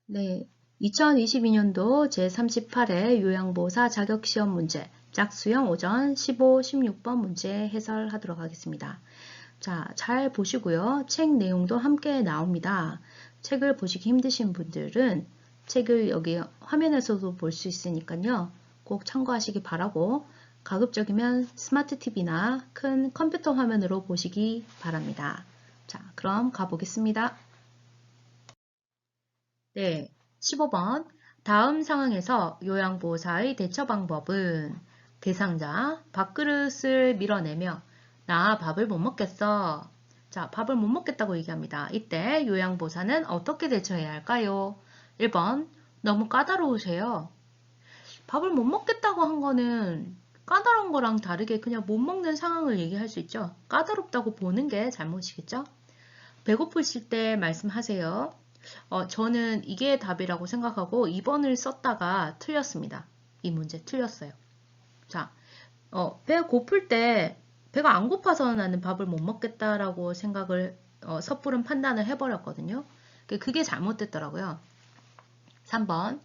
네, 2022년도 제38회 요양보호사 자격시험 문제 짝수형 오전 15, 16번 문제 해설하도록 하겠습니다. 자, 잘 보시고요. 책 내용도 함께 나옵니다. 책을 보시기 힘드신 분들은 책을 여기 화면에서도 볼 수 있으니까요. 꼭 참고하시기 바라고 가급적이면 스마트 TV나 큰 컴퓨터 화면으로 보시기 바랍니다. 자, 그럼 가보겠습니다. 네, 15번. 다음 상황에서 요양보호사의 대처 방법은 대상자, 밥그릇을 밀어내며 나 밥을 못 먹겠어. 자, 밥을 못 먹겠다고 얘기합니다. 이때 요양보호사는 어떻게 대처해야 할까요? 1번, 너무 까다로우세요. 밥을 못 먹겠다고 한 거는 까다로운 거랑 다르게 그냥 못 먹는 상황을 얘기할 수 있죠. 까다롭다고 보는 게 잘못이겠죠? 배고프실 때 말씀하세요. 저는 이게 답이라고 생각하고 2번을 썼다가 틀렸습니다. 이 문제 틀렸어요. 자, 배 고플 때 배가 안 고파서 나는 밥을 못 먹겠다라고 생각을 섣부른 판단을 해버렸거든요. 그게 잘못됐더라고요. 3번,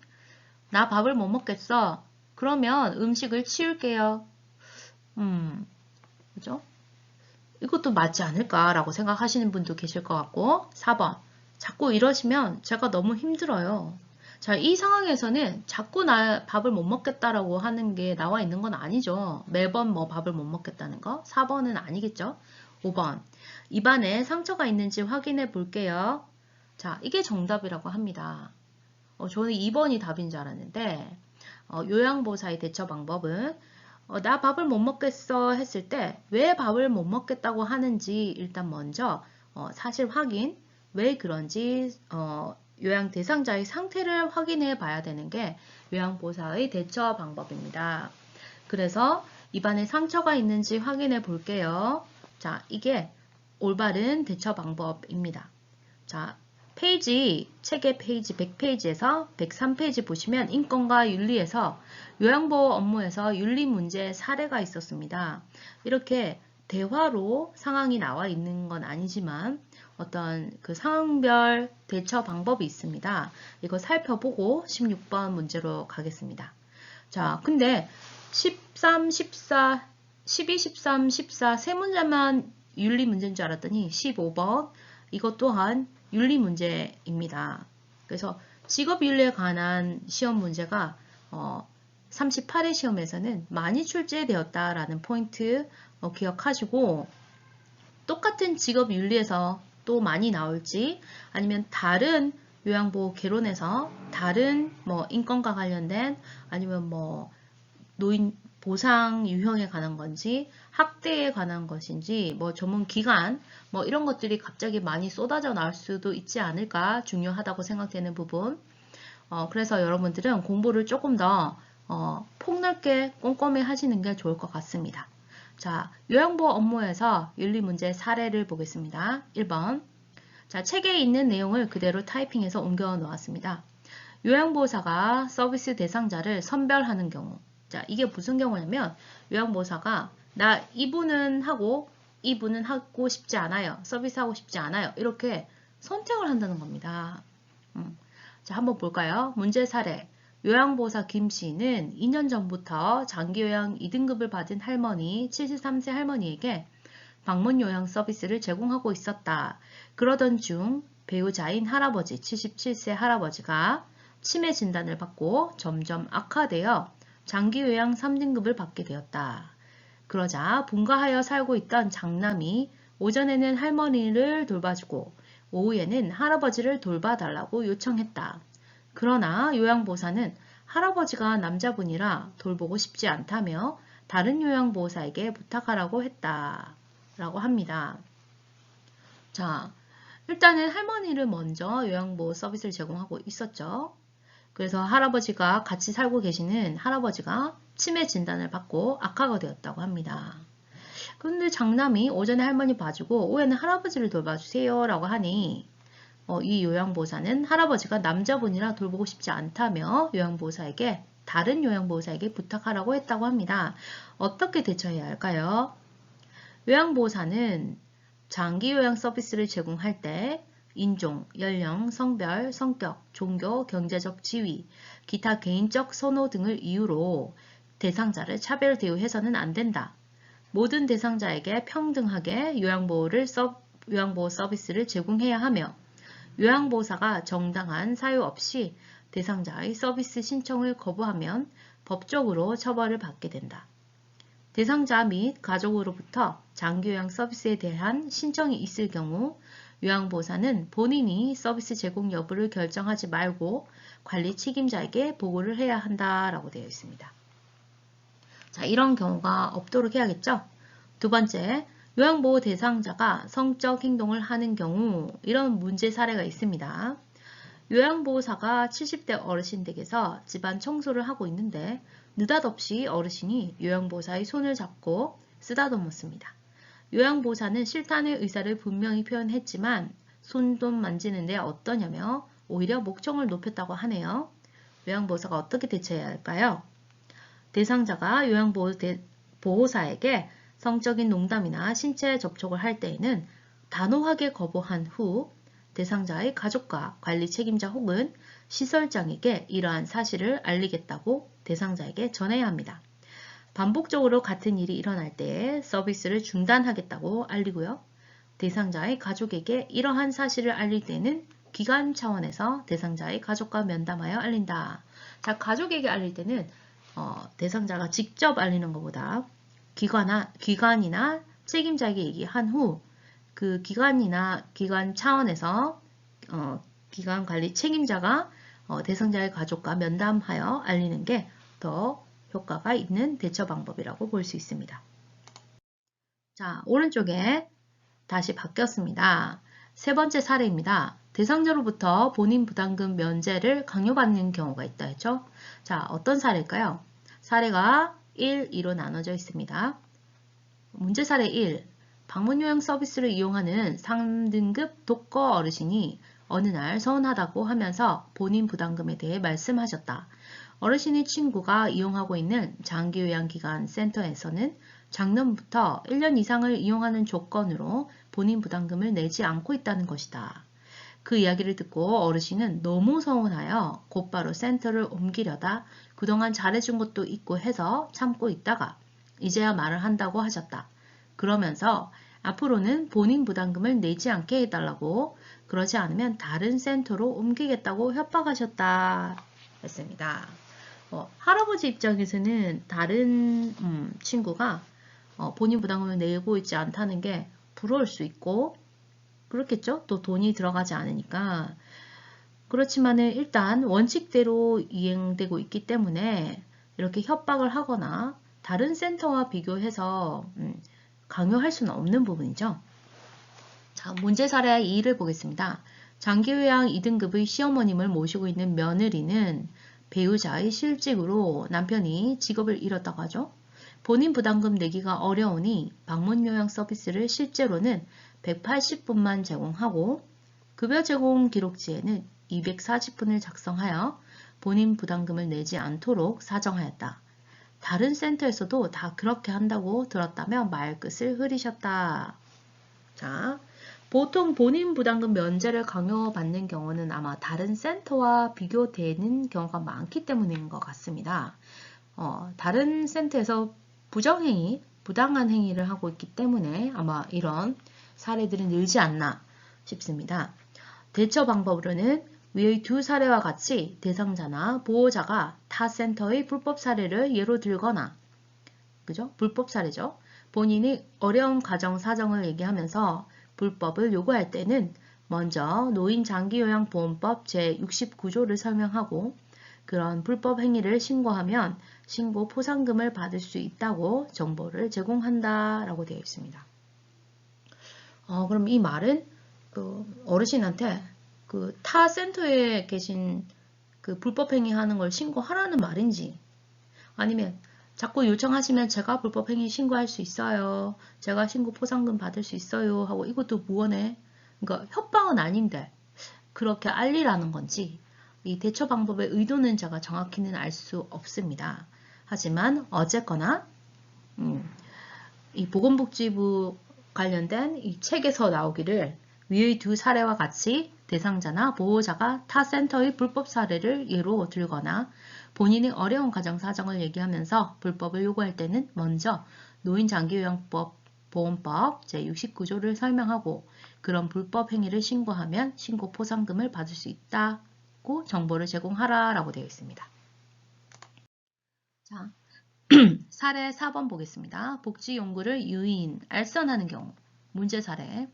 나 밥을 못 먹겠어. 그러면 음식을 치울게요. 그죠? 이것도 맞지 않을까라고 생각하시는 분도 계실 것 같고 4번, 자꾸 이러시면 제가 너무 힘들어요. 자, 이 상황에서는 자꾸 나 밥을 못 먹겠다라고 하는 게 나와 있는 건 아니죠. 매번 뭐 밥을 못 먹겠다는 거. 4번은 아니겠죠. 5번, 입안에 상처가 있는지 확인해 볼게요. 자, 이게 정답이라고 합니다. 저는 2번이 답인 줄 알았는데 요양보호사의 대처 방법은 나 밥을 못 먹겠어 했을 때 왜 밥을 못 먹겠다고 하는지 일단 먼저 사실 확인, 왜 그런지 요양 대상자의 상태를 확인해 봐야 되는 게 요양보호사의 대처 방법입니다. 그래서 입안에 상처가 있는지 확인해 볼게요. 자, 이게 올바른 대처 방법입니다. 자, 책의 페이지 100페이지에서 103페이지 보시면 인권과 윤리에서 요양보호 업무에서 윤리 문제 사례가 있었습니다. 이렇게 대화로 상황이 나와 있는 건 아니지만 어떤 그 상황별 대처 방법이 있습니다. 이거 살펴보고 16번 문제로 가겠습니다. 자, 근데 13, 14, 12, 13, 14 세 문제만 윤리 문제인 줄 알았더니 15번 이것 또한 윤리 문제입니다. 그래서 직업윤리에 관한 시험 문제가 38회 시험에서는 많이 출제되었다라는 포인트 기억하시고 똑같은 직업윤리에서 또 많이 나올지 아니면 다른 요양보호 개론에서 다른 뭐 인권과 관련된 아니면 뭐 노인 보상 유형에 관한 건지 학대에 관한 것인지 뭐 전문 기관 뭐 이런 것들이 갑자기 많이 쏟아져 나올 수도 있지 않을까 중요하다고 생각되는 부분. 그래서 여러분들은 공부를 조금 더 폭넓게 꼼꼼히 하시는 게 좋을 것 같습니다. 자, 요양보호 업무에서 윤리 문제 사례를 보겠습니다. 1번. 자, 책에 있는 내용을 그대로 타이핑해서 옮겨 놓았습니다. 요양보호사가 서비스 대상자를 선별하는 경우. 자, 이게 무슨 경우냐면 요양보호사가 나 이분은 하고 이분은 하고 싶지 않아요. 서비스하고 싶지 않아요. 이렇게 선택을 한다는 겁니다. 자, 한번 볼까요? 문제 사례. 요양보호사 김 씨는 2년 전부터 장기요양 2등급을 받은 할머니, 73세 할머니에게 방문 요양 서비스를 제공하고 있었다. 그러던 중 배우자인 할아버지, 77세 할아버지가 치매 진단을 받고 점점 악화되어 장기요양 3등급을 받게 되었다. 그러자 분가하여 살고 있던 장남이 오전에는 할머니를 돌봐주고 오후에는 할아버지를 돌봐달라고 요청했다. 그러나 요양보호사는 할아버지가 남자분이라 돌보고 싶지 않다며 다른 요양보호사에게 부탁하라고 했다. 라고 합니다. 자, 일단은 할머니를 먼저 요양보호 서비스를 제공하고 있었죠. 그래서 할아버지가 같이 살고 계시는 할아버지가 치매 진단을 받고 악화가 되었다고 합니다. 그런데 장남이 오전에 할머니 봐주고 오후에는 할아버지를 돌봐주세요 라고 하니 이 요양보호사는 할아버지가 남자분이라 돌보고 싶지 않다며 요양보호사에게 다른 요양보호사에게 부탁하라고 했다고 합니다. 어떻게 대처해야 할까요? 요양보호사는 장기요양 서비스를 제공할 때 인종, 연령, 성별, 성격, 종교, 경제적 지위, 기타 개인적 선호 등을 이유로 대상자를 차별 대우해서는 안 된다. 모든 대상자에게 평등하게 요양보호 서비스를 제공해야 하며 요양보호사가 정당한 사유 없이 대상자의 서비스 신청을 거부하면 법적으로 처벌을 받게 된다. 대상자 및 가족으로부터 장기요양 서비스에 대한 신청이 있을 경우 요양보호사는 본인이 서비스 제공 여부를 결정하지 말고 관리 책임자에게 보고를 해야 한다라고 되어 있습니다. 자, 이런 경우가 없도록 해야겠죠? 두 번째, 요양보호 대상자가 성적 행동을 하는 경우 이런 문제 사례가 있습니다. 요양보호사가 70대 어르신 댁에서 집안 청소를 하고 있는데 느닷없이 어르신이 요양보호사의 손을 잡고 쓰다듬었습니다. 요양보호사는 싫다는 의사를 분명히 표현했지만 손도 만지는데 어떠냐며 오히려 목청을 높였다고 하네요. 요양보호사가 어떻게 대처해야 할까요? 대상자가 요양보호사에게 성적인 농담이나 신체 접촉을 할 때에는 단호하게 거부한 후 대상자의 가족과 관리 책임자 혹은 시설장에게 이러한 사실을 알리겠다고 대상자에게 전해야 합니다. 반복적으로 같은 일이 일어날 때 서비스를 중단하겠다고 알리고요. 대상자의 가족에게 이러한 사실을 알릴 때는 기관 차원에서 대상자의 가족과 면담하여 알린다. 자, 가족에게 알릴 때는 대상자가 직접 알리는 것보다 기관이나 책임자에게 얘기한 후 그 기관 차원에서 기관 관리 책임자가 대상자의 가족과 면담하여 알리는 게 더 효과가 있는 대처 방법이라고 볼 수 있습니다. 자, 오른쪽에 다시 바뀌었습니다. 세 번째 사례입니다. 대상자로부터 본인 부담금 면제를 강요받는 경우가 있다 했죠? 자, 어떤 사례일까요? 사례가 1, 2로 나눠져 있습니다. 문제 사례 1. 방문요양 서비스를 이용하는 3등급 독거 어르신이 어느 날 서운하다고 하면서 본인 부담금에 대해 말씀하셨다. 어르신의 친구가 이용하고 있는 장기요양기관 센터에서는 작년부터 1년 이상을 이용하는 조건으로 본인 부담금을 내지 않고 있다는 것이다. 그 이야기를 듣고 어르신은 너무 서운하여 곧바로 센터를 옮기려다 그동안 잘해준 것도 있고 해서 참고 있다가 이제야 말을 한다고 하셨다. 그러면서 앞으로는 본인 부담금을 내지 않게 해달라고, 그러지 않으면 다른 센터로 옮기겠다고 협박하셨다 했습니다. 할아버지 입장에서는 다른 친구가 본인 부담금을 내고 있지 않다는 게 부러울 수 있고 그렇겠죠? 또 돈이 들어가지 않으니까. 그렇지만은 일단 원칙대로 이행되고 있기 때문에 이렇게 협박을 하거나 다른 센터와 비교해서 강요할 수는 없는 부분이죠. 자, 문제 사례 2를 보겠습니다. 장기요양 2등급의 시어머님을 모시고 있는 며느리는 배우자의 실직으로 남편이 직업을 잃었다고 하죠. 본인 부담금 내기가 어려우니 방문요양 서비스를 실제로는 180분만 제공하고 급여 제공 기록지에는 240분을 작성하여 본인 부담금을 내지 않도록 사정하였다. 다른 센터에서도 다 그렇게 한다고 들었다며 말끝을 흐리셨다. 자, 보통 본인 부담금 면제를 강요받는 경우는 아마 다른 센터와 비교되는 경우가 많기 때문인 것 같습니다. 다른 센터에서 부정행위, 부당한 행위를 하고 있기 때문에 아마 이런 사례들은 늘지 않나 싶습니다. 대처 방법으로는 위의 두 사례와 같이 대상자나 보호자가 타 센터의 불법 사례를 예로 들거나, 그죠? 불법 사례죠. 본인이 어려운 가정 사정을 얘기하면서 불법을 요구할 때는 먼저 노인장기요양보험법 제69조를 설명하고 그런 불법 행위를 신고하면 신고 포상금을 받을 수 있다고 정보를 제공한다라고 되어 있습니다. 그럼 이 말은 그 어르신한테 그 타 센터에 계신 그 불법 행위하는 걸 신고하라는 말인지, 아니면 자꾸 요청하시면 제가 불법 행위 신고할 수 있어요, 제가 신고 포상금 받을 수 있어요 하고 이것도 무언해, 그러니까 협박은 아닌데 그렇게 알리라는 건지, 이 대처 방법의 의도는 제가 정확히는 알 수 없습니다. 하지만 어쨌거나 이 보건복지부 관련된 이 책에서 나오기를 위의 두 사례와 같이 대상자나 보호자가 타 센터의 불법 사례를 예로 들거나 본인이 어려운 가정 사정을 얘기하면서 불법을 요구할 때는 먼저 노인장기요양법 보험법 제69조를 설명하고 그런 불법 행위를 신고하면 신고 포상금을 받을 수 있다고 정보를 제공하라라고 되어 있습니다. 자, 사례 4번 보겠습니다. 복지용구를 유인, 알선하는 경우 문제 사례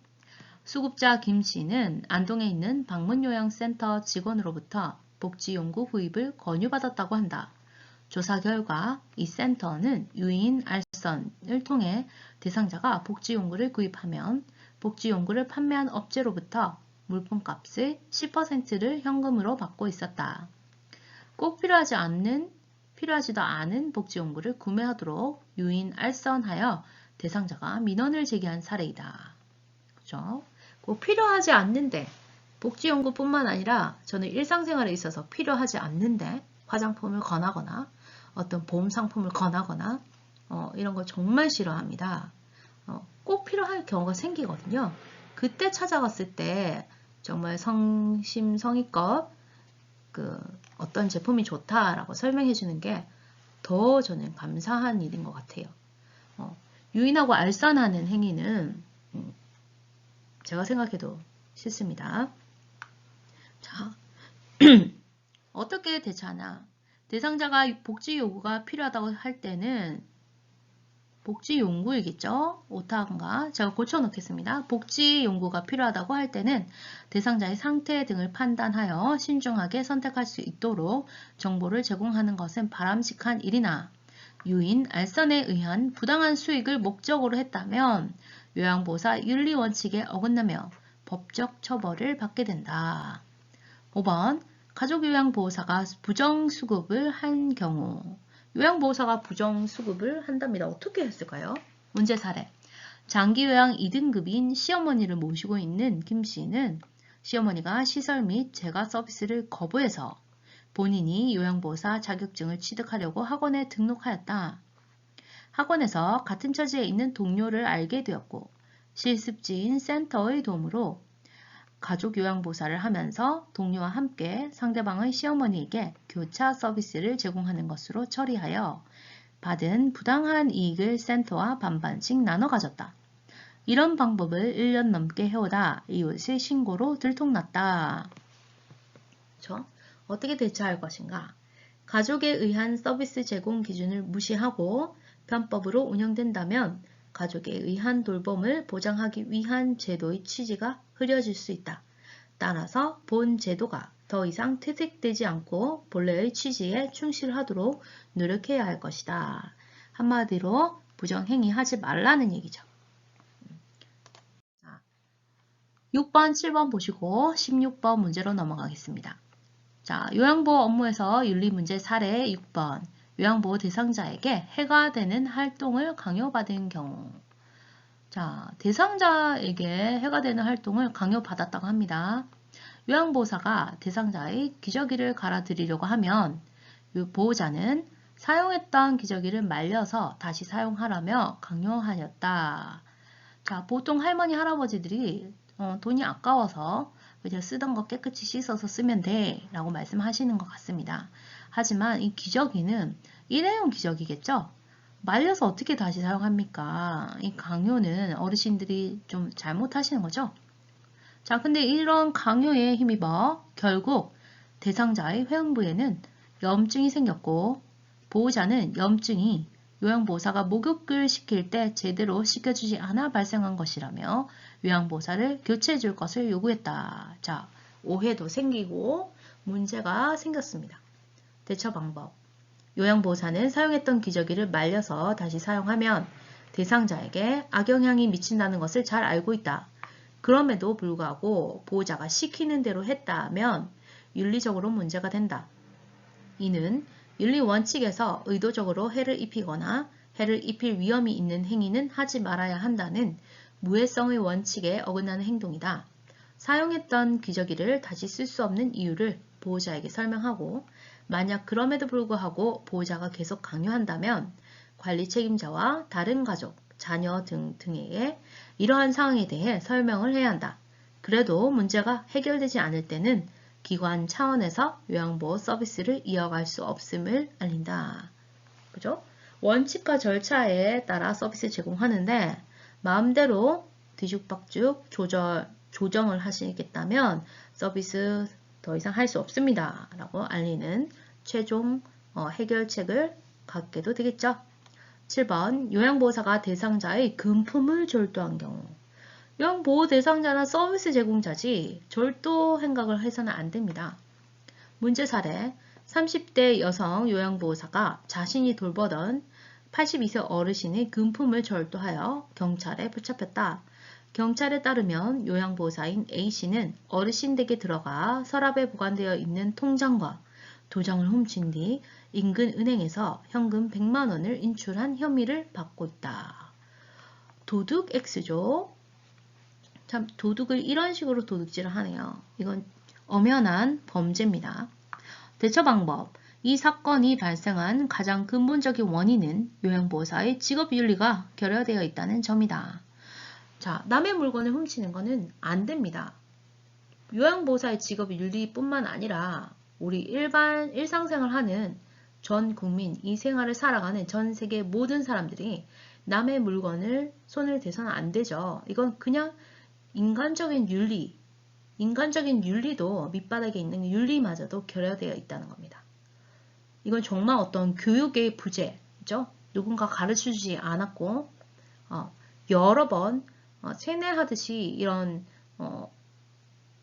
수급자 김 씨는 안동에 있는 방문요양센터 직원으로부터 복지용구 구입을 권유받았다고 한다. 조사 결과 이 센터는 유인 알선을 통해 대상자가 복지용구를 구입하면 복지용구를 판매한 업체로부터 물품값의 10%를 현금으로 받고 있었다. 꼭 필요하지도 않은 복지용구를 구매하도록 유인 알선하여 대상자가 민원을 제기한 사례이다. 그죠? 꼭 필요하지 않는데 복지용구뿐만 아니라 저는 일상생활에 있어서 필요하지 않는데 화장품을 권하거나 어떤 보험 상품을 권하거나 이런 걸 정말 싫어합니다. 꼭 필요할 경우가 생기거든요. 그때 찾아갔을 때 정말 성심성의껏 어떤 제품이 좋다라고 설명해 주는 게 더 저는 감사한 일인 것 같아요. 유인하고 알선하는 행위는 제가 생각해도 싫습니다. 자, 어떻게 대처하나? 대상자가 복지 요구가 필요하다고 할 때는 복지 용구이겠죠? 오타인가? 제가 고쳐놓겠습니다. 복지 용구가 필요하다고 할 때는 대상자의 상태 등을 판단하여 신중하게 선택할 수 있도록 정보를 제공하는 것은 바람직한 일이나 유인, 알선에 의한 부당한 수익을 목적으로 했다면 요양보호사 윤리원칙에 어긋나며 법적 처벌을 받게 된다. 5번 가족요양보호사가 부정수급을 한 경우 요양보호사가 부정수급을 한답니다. 어떻게 했을까요? 문제 사례 장기요양 2등급인 시어머니를 모시고 있는 김 씨는 시어머니가 시설 및 재가 서비스를 거부해서 본인이 요양보호사 자격증을 취득하려고 학원에 등록하였다. 학원에서 같은 처지에 있는 동료를 알게 되었고 실습지인 센터의 도움으로 가족 요양보호사를 하면서 동료와 함께 상대방의 시어머니에게 교차 서비스를 제공하는 것으로 처리하여 받은 부당한 이익을 센터와 반반씩 나눠 가졌다. 이런 방법을 1년 넘게 해오다 이웃의 신고로 들통났다. 그렇죠? 어떻게 대처할 것인가? 가족에 의한 서비스 제공 기준을 무시하고 편법으로 운영된다면 가족에 의한 돌봄을 보장하기 위한 제도의 취지가 흐려질 수 있다. 따라서 본 제도가 더 이상 퇴색되지 않고 본래의 취지에 충실하도록 노력해야 할 것이다. 한마디로 부정행위 하지 말라는 얘기죠. 6번, 7번 보시고 16번 문제로 넘어가겠습니다. 자, 요양보호 업무에서 윤리문제 사례 6번. 요양보호 대상자에게 해가 되는 활동을 강요받은 경우. 자, 대상자에게 해가 되는 활동을 강요받았다고 합니다. 요양보호사가 대상자의 기저귀를 갈아드리려고 하면 보호자는 사용했던 기저귀를 말려서 다시 사용하라며 강요하였다. 자, 보통 할머니, 할아버지들이 돈이 아까워서 그냥 쓰던 거 깨끗이 씻어서 쓰면 돼 라고 말씀하시는 것 같습니다. 하지만 이 기저귀는 일회용 기저귀겠죠? 말려서 어떻게 다시 사용합니까? 이 강요는 어르신들이 좀 잘못하시는 거죠? 자, 근데 이런 강요에 힘입어 결국 대상자의 회음부에는 염증이 생겼고 보호자는 염증이 요양보호사가 목욕을 시킬 때 제대로 시켜주지 않아 발생한 것이라며 요양보호사를 교체해 줄 것을 요구했다. 자, 오해도 생기고 문제가 생겼습니다. 대처 방법. 요양보호사는 사용했던 기저귀를 말려서 다시 사용하면 대상자에게 악영향이 미친다는 것을 잘 알고 있다. 그럼에도 불구하고 보호자가 시키는 대로 했다면 윤리적으로 문제가 된다. 이는 윤리 원칙에서 의도적으로 해를 입히거나 해를 입힐 위험이 있는 행위는 하지 말아야 한다는 무해성의 원칙에 어긋나는 행동이다. 사용했던 기저귀를 다시 쓸 수 없는 이유를 보호자에게 설명하고 만약 그럼에도 불구하고 보호자가 계속 강요한다면 관리 책임자와 다른 가족, 자녀 등에게 이러한 상황에 대해 설명을 해야 한다. 그래도 문제가 해결되지 않을 때는 기관 차원에서 요양보호 서비스를 이어갈 수 없음을 알린다. 그죠? 원칙과 절차에 따라 서비스 제공하는데 마음대로 뒤죽박죽 조정을 하시겠다면 서비스 더 이상 할 수 없습니다. 라고 알리는 최종 해결책을 갖게도 되겠죠. 7번 요양보호사가 대상자의 금품을 절도한 경우 요양보호 대상자는 서비스 제공자지 절도 행각을 해서는 안 됩니다. 문제 사례 30대 여성 요양보호사가 자신이 돌보던 82세 어르신의 금품을 절도하여 경찰에 붙잡혔다. 경찰에 따르면 요양보호사인 A씨는 어르신 댁에 들어가 서랍에 보관되어 있는 통장과 도장을 훔친 뒤 인근 은행에서 현금 100만 원을 인출한 혐의를 받고 있다. 도둑 X죠. 참 도둑을 이런 식으로 도둑질을 하네요. 이건 엄연한 범죄입니다. 대처 방법. 이 사건이 발생한 가장 근본적인 원인은 요양보호사의 직업윤리가 결여되어 있다는 점이다. 자, 남의 물건을 훔치는 것은 안 됩니다. 요양보호사의 직업윤리뿐만 아니라 우리 일상생활 하는 전 국민, 이 생활을 살아가는 전 세계 모든 사람들이 남의 물건을 손을 대서는 안 되죠. 이건 그냥 인간적인 윤리도 밑바닥에 있는 윤리마저도 결여되어 있다는 겁니다. 이건 정말 어떤 교육의 부재죠. 누군가 가르쳐주지 않았고 여러 번 세뇌하듯이 이런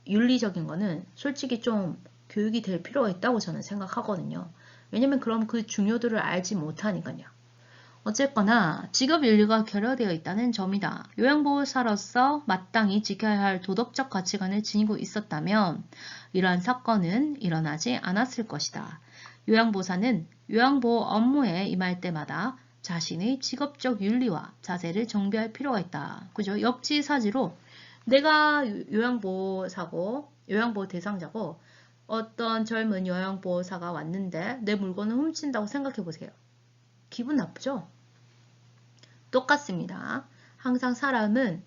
윤리적인 거는 솔직히 좀 교육이 될 필요가 있다고 저는 생각하거든요. 왜냐면 그럼 그 중요도를 알지 못하니까요. 어쨌거나 직업윤리가 결여되어 있다는 점이다. 요양보호사로서 마땅히 지켜야 할 도덕적 가치관을 지니고 있었다면 이러한 사건은 일어나지 않았을 것이다. 요양보호사는 요양보호 업무에 임할 때마다 자신의 직업적 윤리와 자세를 정비할 필요가 있다. 그죠? 역지사지로 내가 요양보호사고 요양보호 대상자고 어떤 젊은 요양보호사가 왔는데 내 물건을 훔친다고 생각해 보세요. 기분 나쁘죠? 똑같습니다. 항상 사람은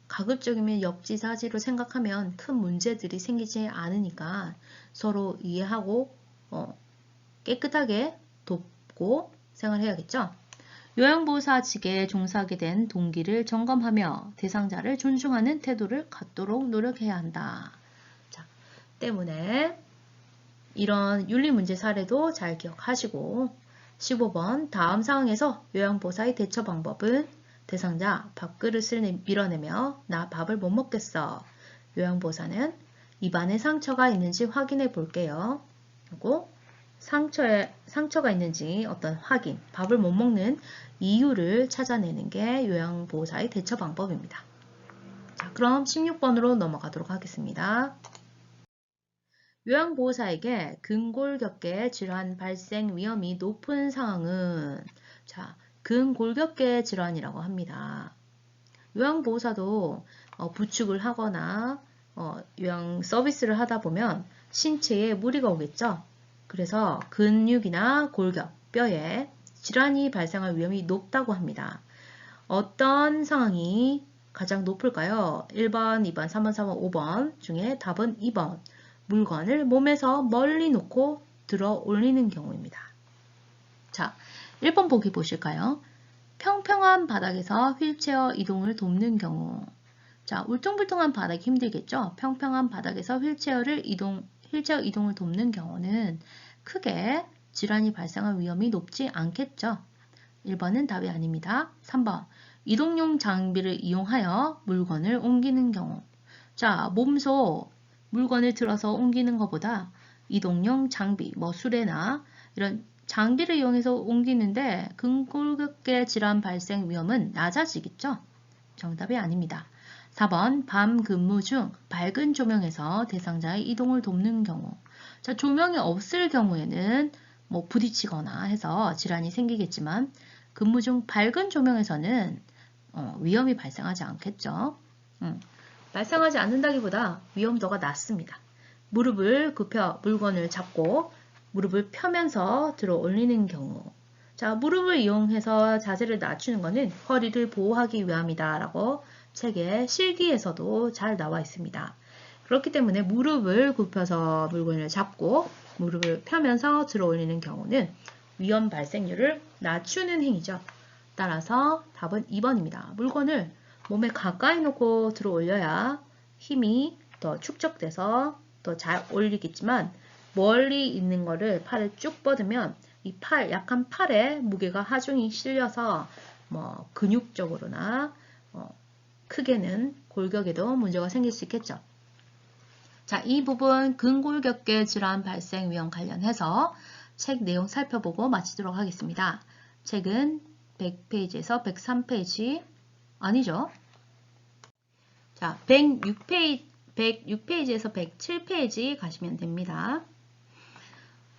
가급적이면 역지사지로 생각하면 큰 문제들이 생기지 않으니까 서로 이해하고 깨끗하게 돕고 생활해야겠죠. 요양보호사직에 종사하게 된 동기를 점검하며 대상자를 존중하는 태도를 갖도록 노력해야 한다. 자, 때문에 이런 윤리문제 사례도 잘 기억하시고 15번 다음 상황에서 요양보호사의 대처 방법은 대상자 밥그릇을 밀어내며 나 밥을 못 먹겠어. 요양보호사는 입안에 상처가 있는지 확인해 볼게요. 그리고 상처가 있는지 어떤 확인, 밥을 못 먹는 이유를 찾아내는 게 요양보호사의 대처 방법입니다. 자, 그럼 16번으로 넘어가도록 하겠습니다. 요양보호사에게 근골격계 질환 발생 위험이 높은 상황은 근골격계 질환이라고 합니다. 요양보호사도 부축을 하거나 요양 서비스를 하다 보면 신체에 무리가 오겠죠. 그래서 근육이나 골격, 뼈에 질환이 발생할 위험이 높다고 합니다. 어떤 상황이 가장 높을까요? 1번, 2번, 3번, 4번, 5번 중에 답은 2번. 물건을 몸에서 멀리 놓고 들어 올리는 경우입니다. 자, 1번 보기 보실까요? 평평한 바닥에서 휠체어 이동을 돕는 경우. 자, 울퉁불퉁한 바닥이 힘들겠죠? 평평한 바닥에서 휠체어 이동을 돕는 경우는 크게 질환이 발생할 위험이 높지 않겠죠? 1번은 답이 아닙니다. 3번, 이동용 장비를 이용하여 물건을 옮기는 경우. 자, 몸소 물건을 들어서 옮기는 것보다 이동용 장비, 수레나 이런 장비를 이용해서 옮기는데 근골격계 질환 발생 위험은 낮아지겠죠? 정답이 아닙니다. 4번, 밤 근무 중 밝은 조명에서 대상자의 이동을 돕는 경우. 자, 조명이 없을 경우에는 부딪히거나 해서 질환이 생기겠지만 근무 중 밝은 조명에서는 위험이 발생하지 않겠죠? 발생하지 않는다기보다 위험도가 낮습니다. 무릎을 굽혀 물건을 잡고 무릎을 펴면서 들어 올리는 경우. 자, 무릎을 이용해서 자세를 낮추는 것은 허리를 보호하기 위함이다 라고 책의 실기에서도 잘 나와 있습니다. 그렇기 때문에 무릎을 굽혀서 물건을 잡고 무릎을 펴면서 들어 올리는 경우는 위험 발생률을 낮추는 행위죠. 따라서 답은 2번입니다. 물건을 몸에 가까이 놓고 들어 올려야 힘이 더 축적돼서 더 잘 올리겠지만 멀리 있는 거를 팔을 쭉 뻗으면 이 약한 팔에 무게가 하중이 실려서 뭐 근육적으로나 크게는 골격에도 문제가 생길 수 있겠죠. 자, 이 부분 근골격계 질환 발생 위험 관련해서 책 내용 살펴보고 마치도록 하겠습니다. 책은 100페이지에서 103페이지 아니죠? 자, 106페이지에서 107페이지 가시면 됩니다.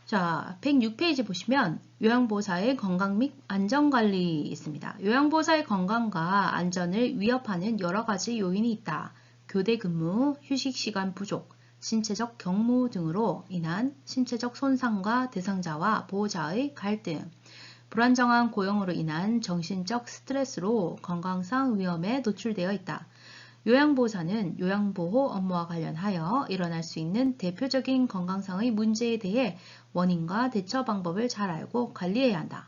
자, 106페이지 보시면 요양보호사의 건강 및 안전관리 있습니다. 요양보호사의 건강과 안전을 위협하는 여러 가지 요인이 있다. 교대 근무, 휴식시간 부족, 신체적 경무 등으로 인한 신체적 손상과 대상자와 보호자의 갈등, 불안정한 고용으로 인한 정신적 스트레스로 건강상 위험에 노출되어 있다. 요양보호사는 요양보호 업무와 관련하여 일어날 수 있는 대표적인 건강상의 문제에 대해 원인과 대처 방법을 잘 알고 관리해야 한다.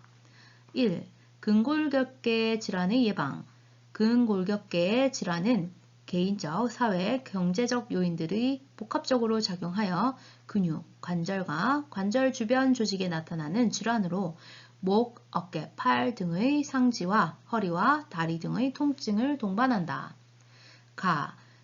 1. 근골격계 질환의 예방. 근골격계 질환은 개인적, 사회, 경제적 요인들이 복합적으로 작용하여 근육, 관절과 관절 주변 조직에 나타나는 질환으로 목, 어깨, 팔 등의 상지와 허리와 다리 등의 통증을 동반한다.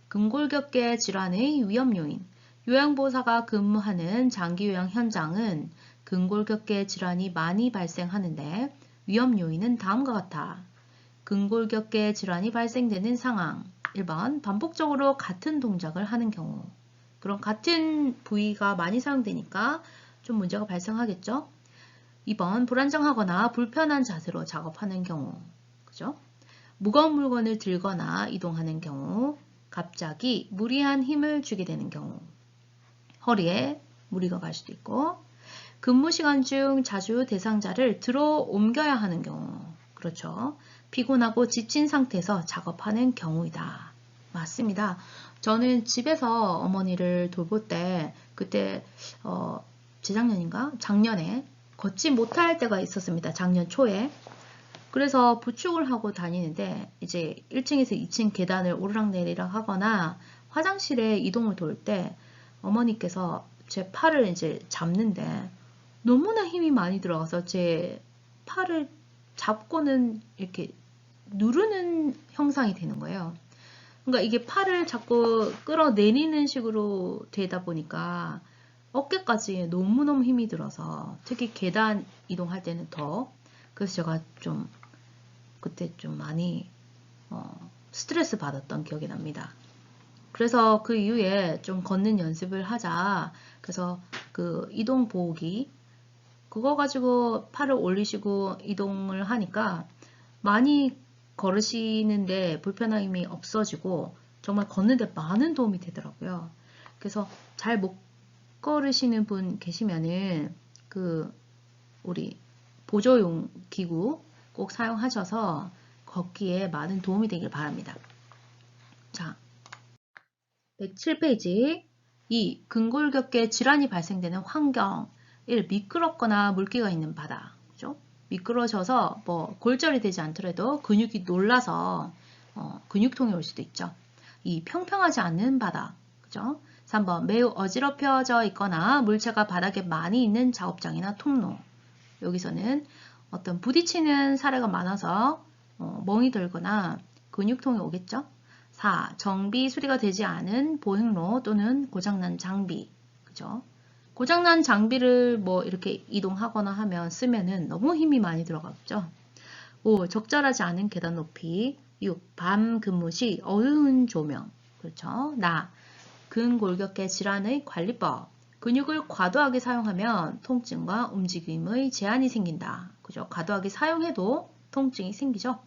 근골격계 질환의 위험 요인. 요양보호사가 근무하는 장기요양 현장은 근골격계 질환이 많이 발생하는데 위험 요인은 다음과 같아. 근골격계 질환이 발생되는 상황. 1번, 반복적으로 같은 동작을 하는 경우. 그럼 같은 부위가 많이 사용되니까 좀 문제가 발생하겠죠? 2번, 불안정하거나 불편한 자세로 작업하는 경우. 그죠? 무거운 물건을 들거나 이동하는 경우, 갑자기 무리한 힘을 주게 되는 경우, 허리에 무리가 갈 수도 있고, 근무 시간 중 자주 대상자를 들어 옮겨야 하는 경우, 그렇죠. 피곤하고 지친 상태에서 작업하는 경우이다. 맞습니다. 저는 집에서 어머니를 돌볼 때, 그때 재작년인가? 작년에 걷지 못할 때가 있었습니다. 작년 초에. 그래서 부축을 하고 다니는데 이제 1층에서 2층 계단을 오르락내리락 하거나 화장실에 이동을 돌 때 어머니께서 제 팔을 이제 잡는데 너무나 힘이 많이 들어가서 제 팔을 잡고는 이렇게 누르는 형상이 되는 거예요. 그러니까 이게 팔을 자꾸 끌어내리는 식으로 되다 보니까 어깨까지 너무너무 힘이 들어서 특히 계단 이동할 때는 더 그래서 제가 좀 그때 좀 많이 스트레스 받았던 기억이 납니다. 그래서 그 이후에 좀 걷는 연습을 하자. 그래서 그 이동 보호기 그거 가지고 팔을 올리시고 이동을 하니까 많이 걸으시는데 불편함이 없어지고 정말 걷는데 많은 도움이 되더라고요. 그래서 잘 못 걸으시는 분 계시면은 그 우리 보조용 기구 꼭 사용하셔서 걷기에 많은 도움이 되길 바랍니다. 자, 107페이지 2. 근골격계 질환이 발생되는 환경 1. 미끄럽거나 물기가 있는 바다 그죠? 미끄러져서 뭐 골절이 되지 않더라도 근육이 놀라서 근육통이 올 수도 있죠. 2. 평평하지 않는 바다 그죠? 3번 매우 어지럽혀져 있거나 물체가 바닥에 많이 있는 작업장이나 통로 여기서는 어떤 부딪히는 사례가 많아서 멍이 들거나 근육통이 오겠죠. 4. 정비 수리가 되지 않은 보행로 또는 고장난 장비. 그죠? 고장난 장비를 뭐 이렇게 이동하거나 하면 쓰면은 너무 힘이 많이 들어가겠죠. 5. 적절하지 않은 계단 높이. 6. 밤 근무 시 어두운 조명. 그렇죠. 근골격계 질환의 관리법. 근육을 과도하게 사용하면 통증과 움직임의 제한이 생긴다. 그죠? 과도하게 사용해도 통증이 생기죠.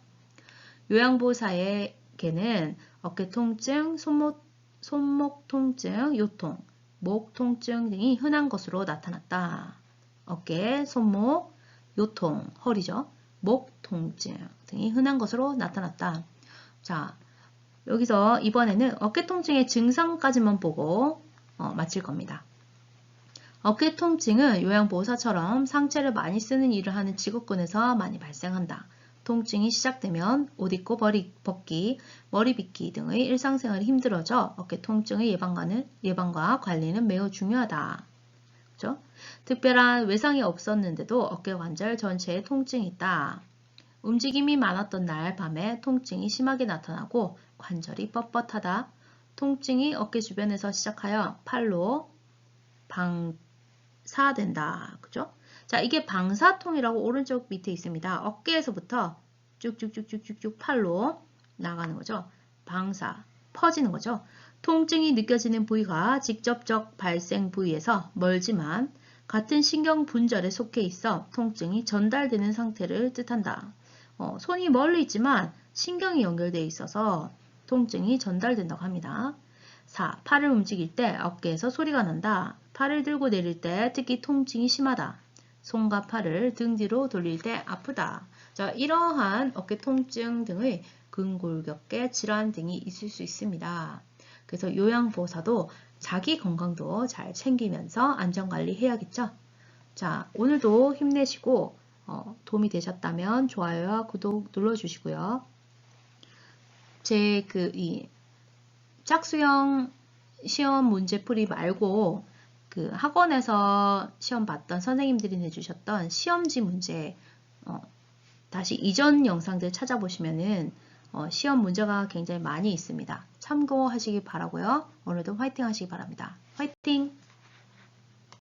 요양보호사에게는 어깨 통증, 손목 통증, 요통, 목 통증 등이 흔한 것으로 나타났다. 어깨, 손목, 요통, 허리죠. 목 통증 등이 흔한 것으로 나타났다. 자, 여기서 이번에는 어깨 통증의 증상까지만 보고 마칠 겁니다. 어깨 통증은 요양보호사처럼 상체를 많이 쓰는 일을 하는 직업군에서 많이 발생한다. 통증이 시작되면 옷 입고 머리 벗기, 머리 빗기 등의 일상생활이 힘들어져 어깨 통증의 예방과 관리는 매우 중요하다. 그렇죠? 특별한 외상이 없었는데도 어깨 관절 전체에 통증이 있다. 움직임이 많았던 날 밤에 통증이 심하게 나타나고 관절이 뻣뻣하다. 통증이 어깨 주변에서 시작하여 팔로 방사된다. 그죠? 자, 이게 방사통이라고 오른쪽 밑에 있습니다. 어깨에서부터 쭉쭉쭉쭉쭉 팔로 나가는 거죠. 퍼지는 거죠. 통증이 느껴지는 부위가 직접적 발생 부위에서 멀지만 같은 신경 분절에 속해 있어 통증이 전달되는 상태를 뜻한다. 손이 멀리 있지만 신경이 연결되어 있어서 통증이 전달된다고 합니다. 4. 팔을 움직일 때 어깨에서 소리가 난다. 팔을 들고 내릴 때 특히 통증이 심하다. 손과 팔을 등 뒤로 돌릴 때 아프다. 자, 이러한 어깨 통증 등의 근골격계 질환 등이 있을 수 있습니다. 그래서 요양보호사도 자기 건강도 잘 챙기면서 안전관리 해야겠죠. 자, 오늘도 힘내시고 도움이 되셨다면 좋아요와 구독 눌러주시고요. 제 이 짝수형 시험 문제풀이 말고 그 학원에서 시험 봤던 선생님들이 내주셨던 시험지 문제 다시 이전 영상들 찾아보시면은 시험 문제가 굉장히 많이 있습니다. 참고하시기 바라고요. 오늘도 화이팅 하시기 바랍니다. 화이팅!